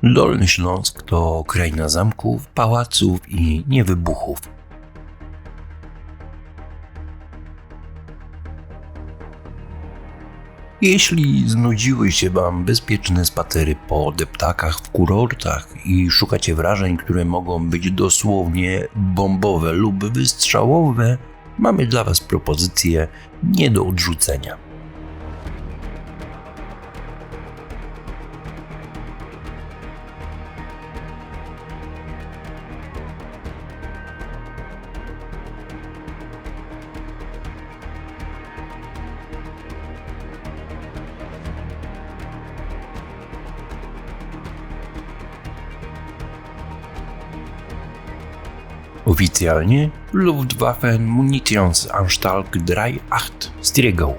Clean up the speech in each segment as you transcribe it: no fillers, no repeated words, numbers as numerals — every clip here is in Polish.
Dolny Śląsk to kraina zamków, pałaców i niewybuchów. Jeśli znudziły się Wam bezpieczne spacery po deptakach w kurortach i szukacie wrażeń, które mogą być dosłownie bombowe lub wystrzałowe, mamy dla Was propozycję nie do odrzucenia. Oficjalnie Luftwaffen-Munitionsanstalt 38 Striegau.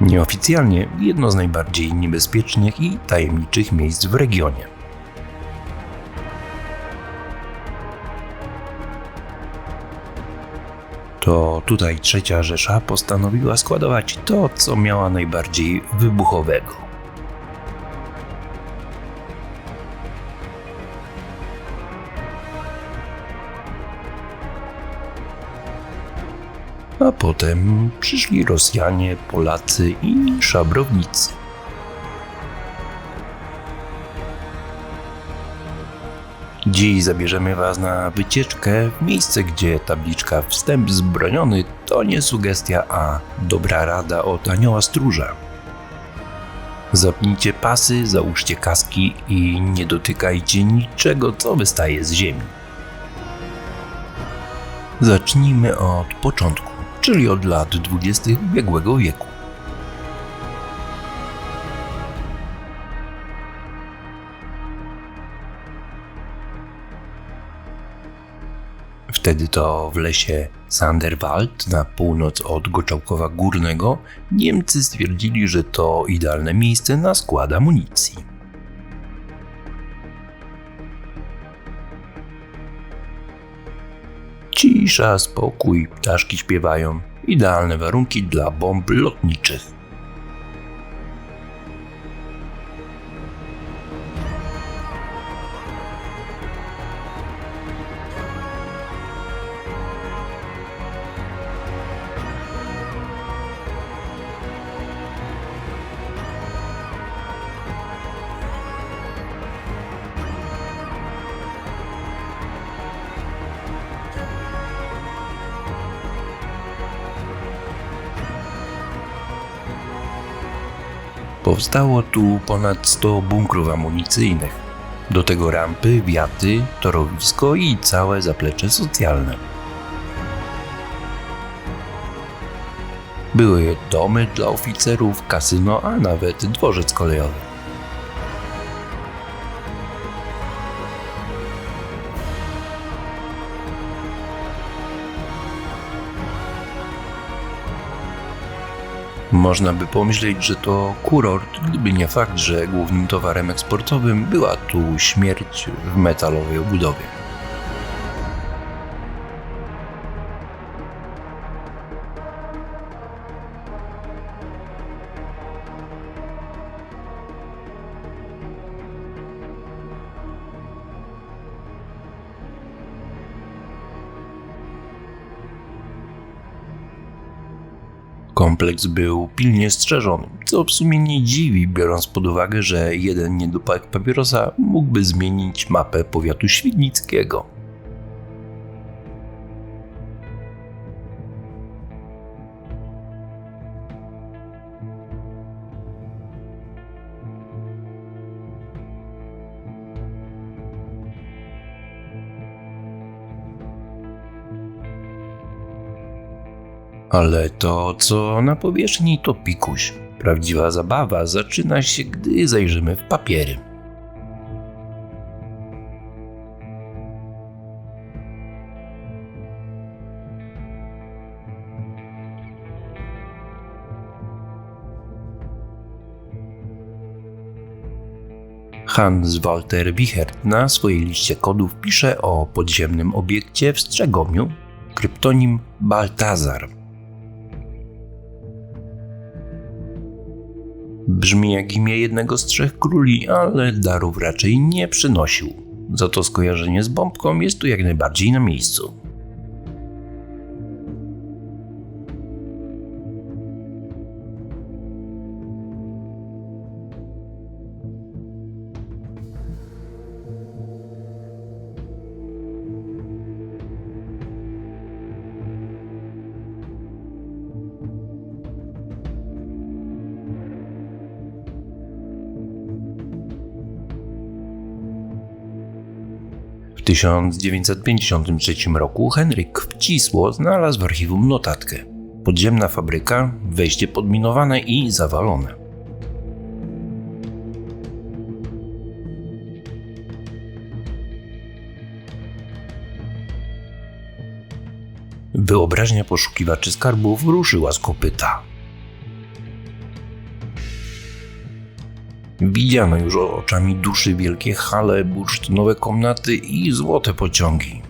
Nieoficjalnie jedno z najbardziej niebezpiecznych i tajemniczych miejsc w regionie. To tutaj III Rzesza postanowiła składować to, co miała najbardziej wybuchowego. A potem przyszli Rosjanie, Polacy i szabrownicy. Dziś zabierzemy Was na wycieczkę w miejsce, gdzie tabliczka "Wstęp zbroniony" to nie sugestia, a dobra rada od anioła stróża. Zapnijcie pasy, załóżcie kaski i nie dotykajcie niczego, co wystaje z ziemi. Zacznijmy od początku, czyli od lat 20. ubiegłego wieku. Wtedy to w lesie Sanderwald na północ od Goczałkowa Górnego Niemcy stwierdzili, że to idealne miejsce na skład amunicji. Cisza, spokój, ptaszki śpiewają. Idealne warunki dla bomb lotniczych. Powstało tu ponad 100 bunkrów amunicyjnych, do tego rampy, wiaty, torowisko i całe zaplecze socjalne. Były domy dla oficerów, kasyno, a nawet dworzec kolejowy. Można by pomyśleć, że to kurort, gdyby nie fakt, że głównym towarem eksportowym była tu śmierć w metalowej obudowie. Kompleks był pilnie strzeżony, co w sumie nie dziwi, biorąc pod uwagę, że jeden niedopałek papierosa mógłby zmienić mapę powiatu świdnickiego. Ale to, co na powierzchni, to pikuś. Prawdziwa zabawa zaczyna się, gdy zajrzymy w papiery. Hans-Walter Wichert na swojej liście kodów pisze o podziemnym obiekcie w Strzegomiu, kryptonim Baltazar. Brzmi jak imię jednego z 3 króli, ale darów raczej nie przynosił. Za to skojarzenie z bombką jest tu jak najbardziej na miejscu. W 1953 roku Henryk Wcisło znalazł w archiwum notatkę. Podziemna fabryka, wejście podminowane i zawalone. Wyobraźnia poszukiwaczy skarbów ruszyła z kopyta. Widziano już oczami duszy wielkie hale, bursztynowe komnaty i złote pociągi.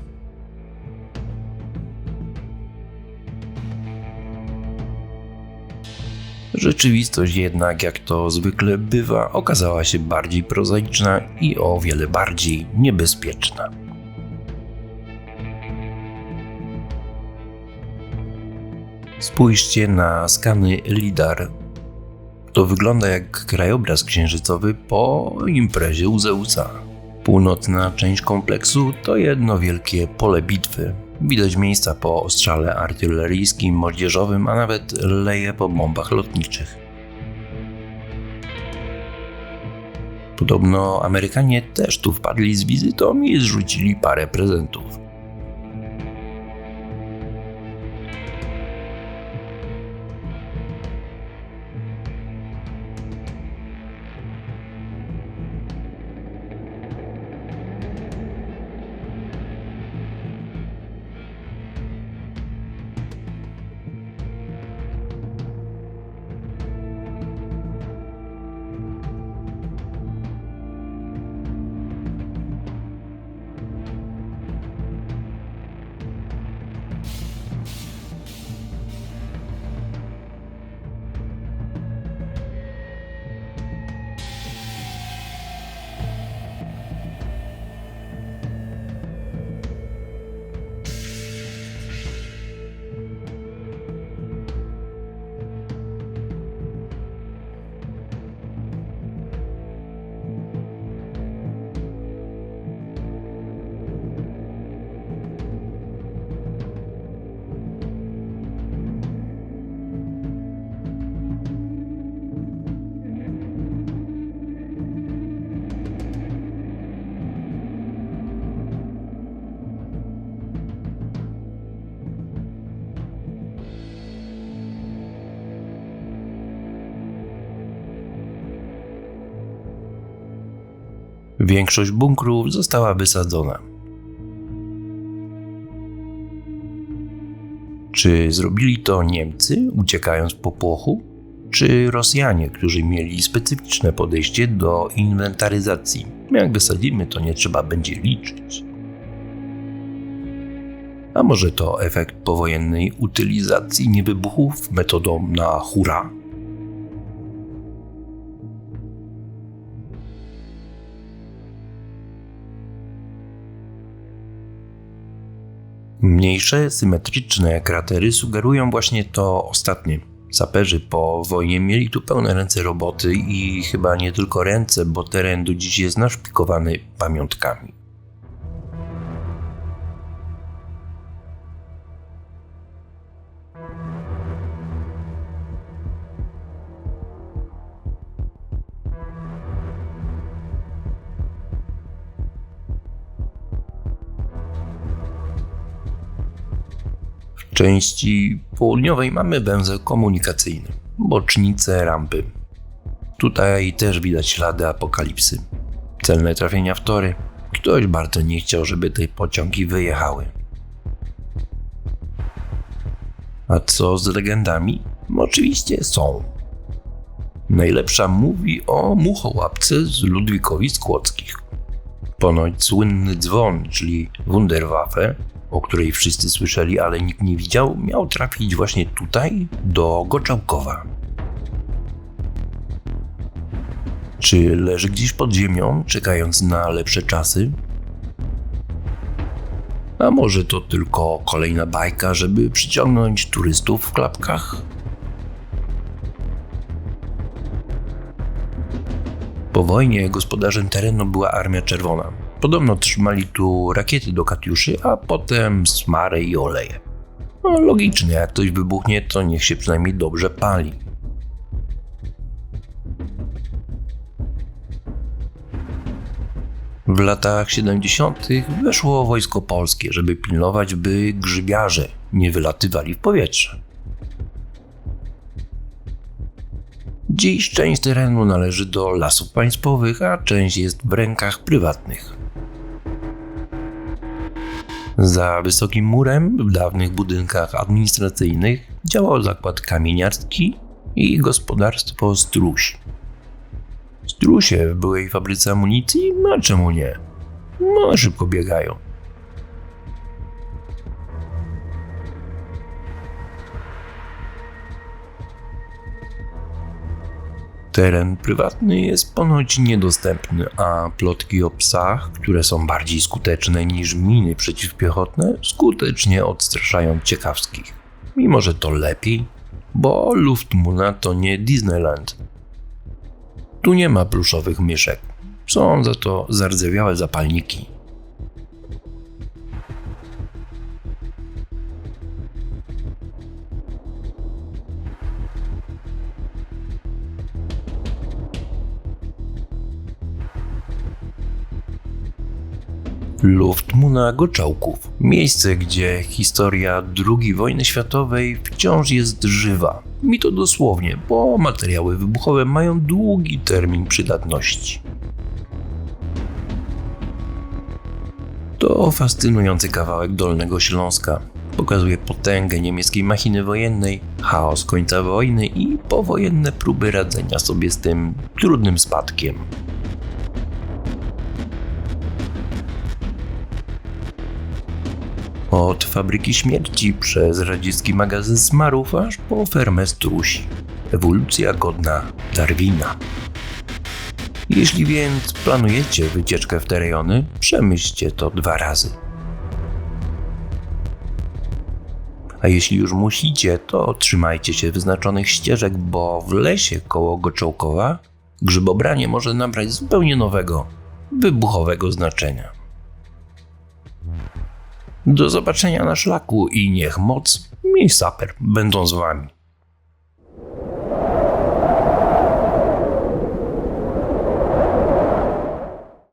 Rzeczywistość jednak, jak to zwykle bywa, okazała się bardziej prozaiczna i o wiele bardziej niebezpieczna. Spójrzcie na skany LIDAR. To wygląda jak krajobraz księżycowy po imprezie u Zeusa. Północna część kompleksu to jedno wielkie pole bitwy. Widać miejsca po ostrzale artyleryjskim, moździerzowym, a nawet leje po bombach lotniczych. Podobno Amerykanie też tu wpadli z wizytą i zrzucili parę prezentów. Większość bunkrów została wysadzona. Czy zrobili to Niemcy, uciekając w popłochu? Czy Rosjanie, którzy mieli specyficzne podejście do inwentaryzacji? Jak wysadzimy, to nie trzeba będzie liczyć. A może to efekt powojennej utylizacji niewybuchów metodą na hura? Mniejsze, symetryczne kratery sugerują właśnie to ostatnie. Saperzy po wojnie mieli tu pełne ręce roboty i chyba nie tylko ręce, bo teren do dziś jest naszpikowany pamiątkami. W części południowej mamy węzeł komunikacyjny, bocznice, rampy. Tutaj też widać ślady apokalipsy. Celne trafienia w tory. Ktoś bardzo nie chciał, żeby te pociągi wyjechały. A co z legendami? Oczywiście są. Najlepsza mówi o muchołapce z Ludwikowic Kłodzkich. Ponoć słynny dzwon, czyli Wunderwaffe, o której wszyscy słyszeli, ale nikt nie widział, miał trafić właśnie tutaj, do Goczałkowa. Czy leży gdzieś pod ziemią, czekając na lepsze czasy? A może to tylko kolejna bajka, żeby przyciągnąć turystów w klapkach? Po wojnie gospodarzem terenu była Armia Czerwona. Podobno trzymali tu rakiety do Katiuszy, a potem smary i oleje. No, logicznie, jak ktoś wybuchnie, to niech się przynajmniej dobrze pali. W latach 70. weszło wojsko polskie, żeby pilnować, by grzybiarze nie wylatywali w powietrze. Dziś część terenu należy do Lasów Państwowych, a część jest w rękach prywatnych. Za wysokim murem w dawnych budynkach administracyjnych działał zakład kamieniarski i gospodarstwo Struś. Strusie w byłej fabryce amunicji? No czemu nie? No szybko biegają. Teren prywatny jest ponoć niedostępny, a plotki o psach, które są bardziej skuteczne niż miny przeciwpiechotne, skutecznie odstraszają ciekawskich. Mimo że to lepiej, bo Luftmuna to nie Disneyland. Tu nie ma pluszowych myszek, są za to zardzewiałe zapalniki. Luftmuna Goczałków. Miejsce, gdzie historia II wojny światowej wciąż jest żywa. I to dosłownie, bo materiały wybuchowe mają długi termin przydatności. To fascynujący kawałek Dolnego Śląska. Pokazuje potęgę niemieckiej machiny wojennej, chaos końca wojny i powojenne próby radzenia sobie z tym trudnym spadkiem. Od fabryki śmierci przez radziecki magazyn smarów aż po fermę Strusi. Ewolucja godna Darwina. Jeśli więc planujecie wycieczkę w te rejony, przemyślcie to 2 razy. A jeśli już musicie, to trzymajcie się wyznaczonych ścieżek, bo w lesie koło Goczałkowa grzybobranie może nabrać zupełnie nowego, wybuchowego znaczenia. Do zobaczenia na szlaku i niech moc i saper będą z wami.